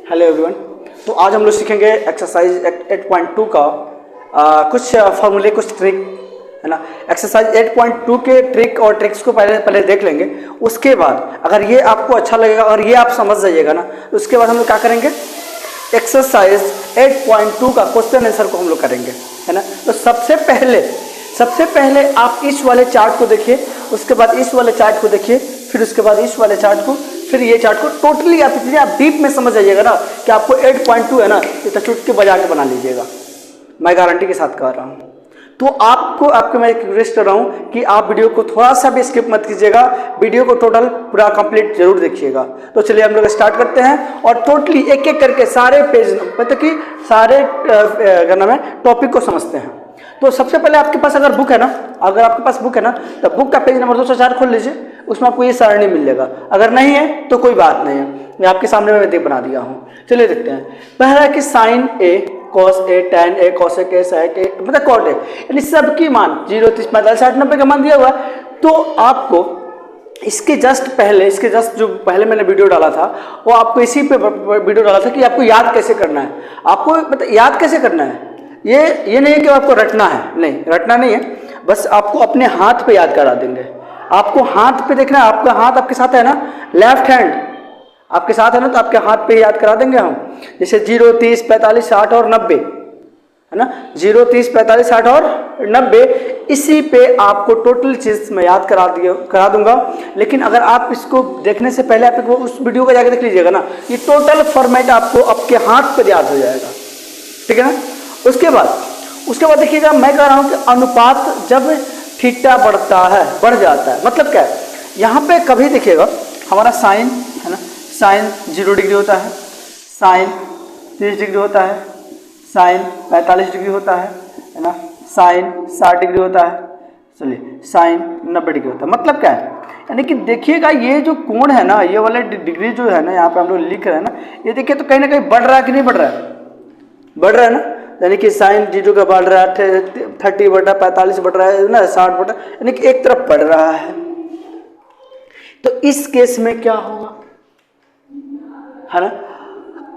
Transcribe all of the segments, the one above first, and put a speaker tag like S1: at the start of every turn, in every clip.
S1: Hello everyone. तो आज हम लोग सीखेंगे एक्सरसाइज 8.2 का कुछ फॉर्मूले, कुछ ट्रिक है ना। एक्सरसाइज 8.2 के ट्रिक और ट्रिक्स को पहले देख लेंगे। उसके बाद अगर ये आपको अच्छा लगेगा और ये आप समझ जाइएगा ना, तो उसके बाद हम लोग क्या करेंगे, एक्सरसाइज 8.2 का क्वेश्चन आंसर को हम लोग करेंगे, है ना। तो सबसे पहले आप इस वाले चार्ट को देखिए, उसके बाद इस वाले चार्ट को देखिए, फिर उसके बाद इस वाले चार्ट को, फिर ये चार्ट को। टोटली आप इतनी आप डीप में समझ जाइएगा ना कि आपको 8.2 है ना, इतना चुटकी बजा के बना लीजिएगा, मैं गारंटी के साथ कह रहा हूँ। तो आपको मैं रिक्वेस्ट कर रहा हूँ कि आप वीडियो को थोड़ा सा भी स्किप मत कीजिएगा, वीडियो को टोटल पूरा कंप्लीट जरूर देखिएगा। तो चलिए हम लोग स्टार्ट करते हैं और टोटली एक एक करके सारे पेज, मतलब कि सारे क्या नाम है, टॉपिक को समझते हैं। तो सबसे पहले आपके पास अगर बुक है ना, तो बुक का पेज नंबर 204 खोल लीजिए, उसमें आपको ये सारणी मिलेगा। अगर नहीं है तो कोई बात नहीं है, मैं आपके सामने मैं बना दिया हूँ। चलिए देखते हैं। पहला है कि sine A, cos A, tan A, cosec A, sec A, मतलब कॉट ए, यानी सबकी मान 0, 30, 45, 60, 90 का मान दिया हुआ। तो आपको इसके जस्ट जो पहले मैंने वीडियो डाला था, वो आपको इसी पे वीडियो डाला था कि आपको याद कैसे करना है। आपको मतलब याद कैसे करना है, ये नहीं है कि आपको रटना है, नहीं रटना नहीं है, बस आपको अपने हाथ पे याद करा देंगे। आपको हाथ पे देखना है, आपका हाथ आपके साथ है ना, लेफ्ट हैंड आपके साथ है ना, तो आपके हाथ पे याद करा देंगे हम। जैसे 0, 30, 45, 60 और 90, है ना, 0, 30, 45, 60 और 90, इसी पे आपको टोटल चीज मैं याद करा दूंगा। लेकिन अगर आप इसको देखने से पहले आप उस वीडियो को जाके देख लीजिएगा ना, ये टोटल फॉर्मेट आपको आपके हाथ पे याद हो जाएगा, ठीक है ना। उसके बाद देखिएगा, मैं कह रहा हूं कि अनुपात जब थीटा बढ़ जाता है, मतलब क्या है, यहाँ पे कभी देखिएगा हमारा साइन है ना, साइन 0 डिग्री होता है, साइन 30 डिग्री होता है, साइन 45 डिग्री होता है ना, साइन 60 डिग्री होता है, चलिए साइन 90 डिग्री होता है। मतलब क्या है, यानी कि देखिएगा ये जो कोण है ना, ये वाले डिग्री जो है ना, यहाँ पे हम लोग लिख रहे हैं ना, ये देखिए तो कहीं ना कहीं बढ़ रहा है कि नहीं बढ़ रहा है, बढ़ रहा है ना। यानी कि साइन 0 का बढ़ रहा है, 30 बढ़ रहा है, 45 बढ़ रहा है ना, 60 बढ़ रहा है, यानी कि एक तरफ बढ़ रहा है। तो इस केस में क्या होगा, है ना।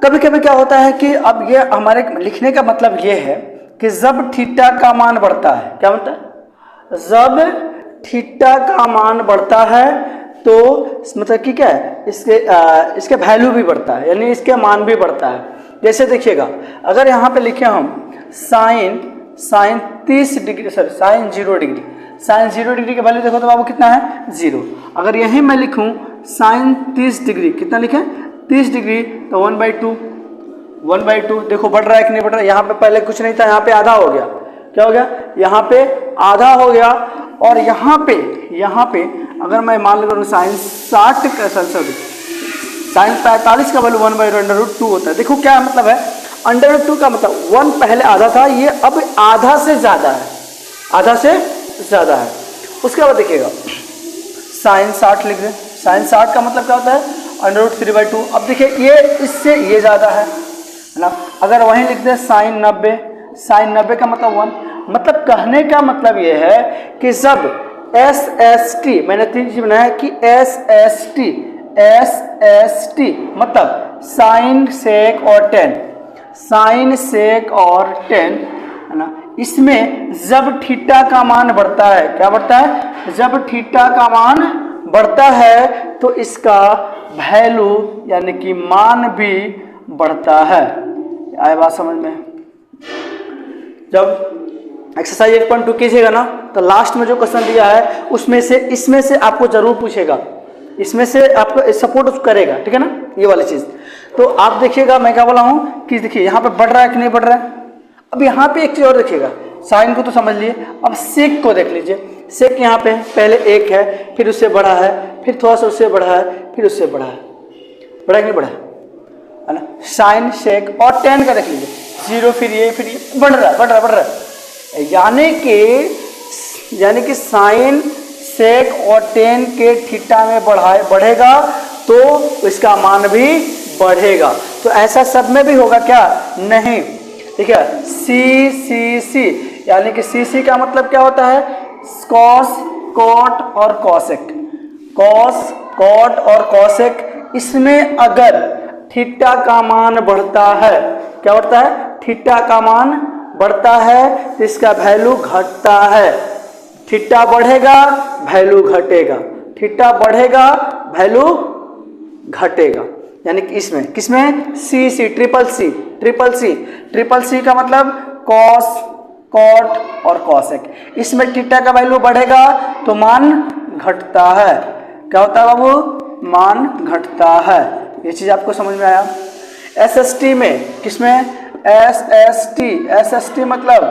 S1: कभी कभी क्या होता है कि अब ये हमारे लिखने का मतलब ये है कि जब थीटा का मान बढ़ता है, क्या होता है, जब थीटा का मान बढ़ता है तो मतलब कि क्या है, इसके वैल्यू भी बढ़ता है, यानी इसके मान भी बढ़ता है। जैसे देखिएगा, अगर यहाँ पे लिखे हम साइन 30 डिग्री, सॉरी साइन 0 डिग्री, साइन 0 डिग्री का वैल्यू देखो तो बाबू कितना है, 0। अगर यहीं मैं लिखूं साइन 30 डिग्री, कितना लिखें, 30 डिग्री, तो 1/2 देखो बढ़ रहा है कि नहीं बढ़ रहा है। यहाँ पे पहले कुछ नहीं था, यहाँ पे आधा हो गया, क्या हो गया, यहाँ पे आधा हो गया। और यहाँ पे अगर मैं मान लूँ साइन 60 का, सॉरी साइन 45 का वैल्यू 1/√2 होता है। देखो क्या मतलब है, √2 का मतलब 1 पहले आधा था, ये अब आधा से ज्यादा है, आधा से ज्यादा है। उसके बाद देखिएगा साइन 60 लिख दें, साइन 60 का मतलब क्या होता है, √3/2। अब देखिए ये इससे ये ज्यादा है ना। अगर वहीं लिख दें साइन 90 का मतलब 1। मतलब कहने का मतलब ये है कि जब SST, मैंने 3 चीज बनाया कि SST मतलब साइन सेक और टेन, साइन सेक और टेन, है ना। इसमें जब थीटा का मान बढ़ता है, क्या बढ़ता है, जब थीटा का मान बढ़ता है तो इसका वैल्यू यानी कि मान भी बढ़ता है। आए बात समझ में। जब एक्सरसाइज 8.2 कीजिएगा ना, तो लास्ट में जो क्वेश्चन दिया है उसमें से, इसमें से आपको जरूर पूछेगा, इसमें से आपको सपोर्ट करेगा, ठीक है ना, ये वाली चीज। तो आप देखिएगा, मैं क्या बोला हूँ कि देखिए यहाँ पे बढ़ रहा है कि नहीं बढ़ रहा है। अब यहाँ पे एक चीज और देखिएगा, साइन को तो समझ लिए, अब सेक को देख लीजिए। सेक यहाँ पे पहले 1 है, फिर उससे बढ़ा है, फिर थोड़ा सा उससे बढ़ा है, फिर उससे बढ़ा है, बढ़ा कि नहीं बढ़ा है ना। साइन सेक और टेन का देख लीजिए, 0, फिर ये बढ़ रहा है। यानी कि साइन सेक और टेन के थीटा में बढ़ेगा तो इसका मान भी बढ़ेगा। तो ऐसा सब में भी होगा क्या, नहीं। ठीक है, सी यानी कि सी का मतलब क्या होता है, कॉस, कॉट और कॉसेक, कॉस, कॉट और कॉसेक। इसमें अगर थीटा का मान बढ़ता है। क्या बढ़ता है? थीटा का मान बढ़ता है तो इसका वैल्यू घटता है। थीटा बढ़ेगा वैल्यू घटेगा, थीटा बढ़ेगा वैल्यू घटेगा। यानी कि इसमें किसमें? सी ट्रिपल सी का मतलब कॉस, कॉट और कॉसेक। इसमें थीटा का वैल्यू बढ़ेगा तो मान घटता है। क्या होता है बाबू? मान घटता है। ये चीज आपको समझ में आया? एसएसटी में किसमें? एसएसटी मतलब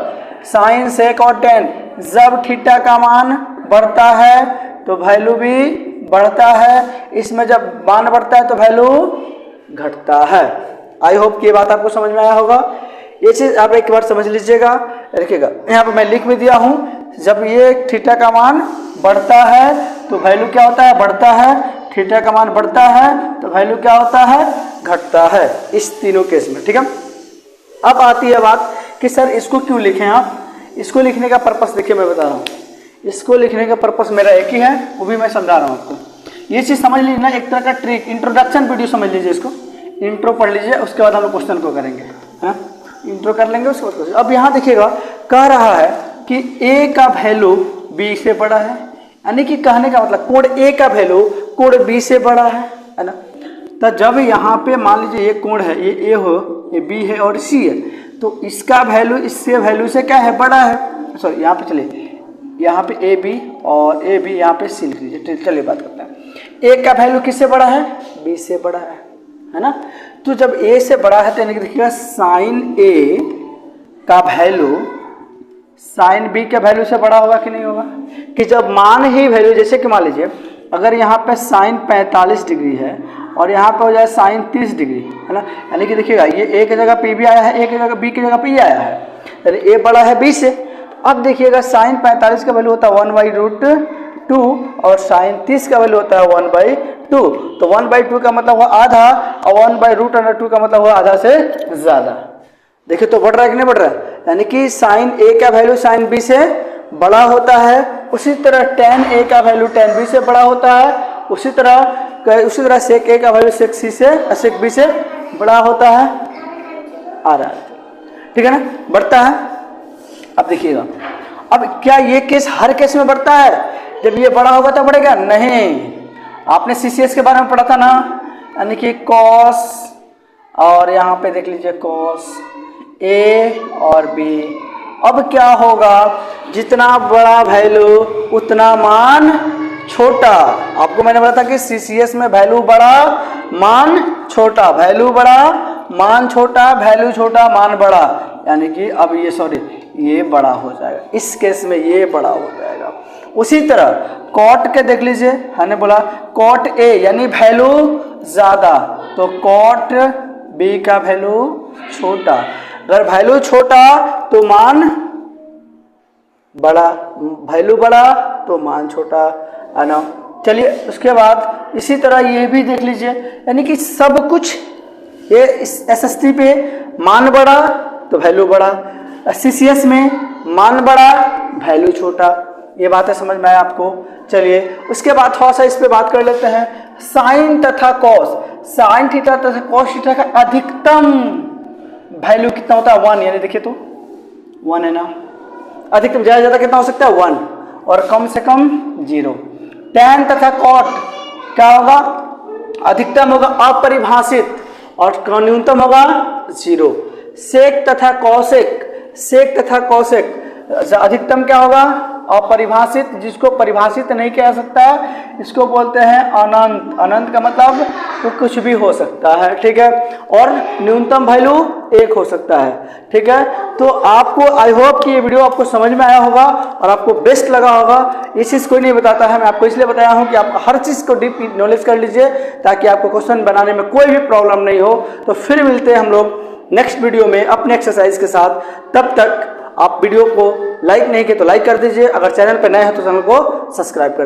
S1: साइन सेक और टेन। जब थीटा का मान बढ़ता है तो वैल्यू भी बढ़ता है, इसमें जब मान बढ़ता है तो वैल्यू घटता है। आई होप कि ये बात आपको समझ में आया होगा। ये चीज आप एक बार समझ लीजिएगा, रखिएगा। यहाँ पे मैं लिख भी दिया हूँ, जब ये थीटा का मान बढ़ता है तो वैल्यू क्या होता है? बढ़ता है। थीटा का मान बढ़ता है तो वैल्यू क्या होता है? घटता है। इस तीनों केस में, ठीक है। अब आती है बात कि सर इसको क्यों लिखें आप? इसको लिखने का पर्पस देखिए मैं बता रहा हूँ। इसको लिखने का पर्पस मेरा एक ही है, वो भी मैं समझा रहा हूँ आपको। ये चीज़ समझ लीजिए ना, एक तरह का ट्रिक, इंट्रोडक्शन वीडियो समझ लीजिए इसको। इंट्रो पढ़ लीजिए, उसके बाद हम लोग क्वेश्चन को करेंगे। हाँ, इंट्रो कर लेंगे उसके बाद क्वेश्चन। अब यहाँ देखिएगा, कह रहा है कि ए का वैल्यू बी से बड़ा है, यानी कि कहने का मतलब कोण ए का वैल्यू कोण बी से बड़ा है ना। तो जब यहाँ पे मान लीजिए ये कोण है, ये ए हो, ये बी है और सी है, तो इसका वैल्यू इससे वैल्यू से क्या है? बड़ा है। सॉरी, यहाँ पे चलिए, यहाँ पे ए बी और ए बी यहाँ पे सी लिख लीजिए। चलिए बात करते हैं। ए का वैल्यू किससे बड़ा है? बी से बड़ा है ना। तो जब ए से बड़ा है तो यानी कि देखिएगा साइन ए का वैल्यू साइन बी के वैल्यू से बड़ा होगा कि नहीं होगा? कि जब मान ही वैल्यू, जैसे कि मान लीजिए अगर यहाँ पे साइन 45 डिग्री है और यहाँ पे हो जाए साइन 30 डिग्री, है ना। यानी कि देखिएगा ये ए की जगह पी भी आया है, ए की जगह बी की जगह पी आया है, यानी ए बड़ा है बी से। अब देखिएगा साइन 45 का वैल्यू होता है 1/√2 और साइन 30 का वैल्यू होता है 1/2। तो 1/2 का मतलब हुआ आधा और 1/√2 का मतलब हुआ आधा से ज़्यादा। देखिए तो बढ़ रहा है कि नहीं बढ़ रहा है? यानी कि साइन ए का वैल्यू साइन बी से बड़ा होता है, उसी तरह टेन ए का वैल्यू टेन बी से बड़ा होता है, उसी तरह सेक ए का वैल्यू सेक सी से सेक बी से बड़ा होता है। आ रहा है, ठीक है ना, बढ़ता है। अब देखिएगा, अब क्या ये केस हर केस में बढ़ता है? जब ये बड़ा होगा तो बढ़ेगा? नहीं। आपने सीसीएस के बारे में पढ़ा था ना, यानी कि कॉस, और यहाँ पे देख लीजिए कॉस ए और बी। अब क्या होगा? जितना बड़ा वैल्यू उतना मान छोटा। आपको मैंने बताया था कि सीसीएस में वैल्यू बड़ा मान छोटा, वैल्यू बड़ा मान छोटा, वैल्यू छोटा मान बड़ा। यानी कि अब ये बड़ा हो जाएगा, इस केस में ये बड़ा हो जाएगा। उसी तरह कॉट के देख लीजिए, हमने बोला कॉट ए यानी वैल्यू ज्यादा, तो कॉट बी का वैल्यू छोटा। अगर वैल्यू छोटा तो मान बड़ा, वैल्यू बड़ा तो मान छोटा, है ना। चलिए उसके बाद इसी तरह ये भी देख लीजिए, यानी कि सब कुछ ये इस एसएसटी पे मान बड़ा तो वैल्यू बड़ा, सीसीएस में मान बड़ा वैल्यू छोटा। ये बातें समझ में आया आपको? चलिए उसके बाद थोड़ा सा इस पे बात कर लेते हैं। साइन तथा कॉस, साइन थीटा तथा कॉस थीटा का अधिकतम वैल्यू कितना होता है? 1। यानी देखिए तो 1 है ना। अधिकतम ज्यादा ज्यादा कितना हो सकता है? 1, और कम से कम 0। टैन तथा कॉट क्या होगा? अधिकतम होगा अपरिभाषित और न्यूनतम होगा 0। सेक तथा कौशिक, सेक तथा कौशिक अधिकतम क्या होगा? अपरिभाषित, जिसको परिभाषित नहीं किया सकता है इसको बोलते हैं अनंत। अनंत का मतलब तो कुछ भी हो सकता है, ठीक है। और न्यूनतम वैल्यू 1 हो सकता है, ठीक है। तो आपको आई होप कि ये वीडियो आपको समझ में आया होगा और आपको बेस्ट लगा होगा। ये चीज़ कोई नहीं बताता है, मैं आपको इसलिए बताया हूँ कि आप हर चीज़ को डीप नॉलेज कर लीजिए ताकि आपको क्वेश्चन बनाने में कोई भी प्रॉब्लम नहीं हो। तो फिर मिलते हैं हम लोग नेक्स्ट वीडियो में अपने एक्सरसाइज के साथ। तब तक आप वीडियो को लाइक नहीं किए तो लाइक कर दीजिए, अगर चैनल पर नए हैं तो चैनल को सब्सक्राइब कर दीजिए।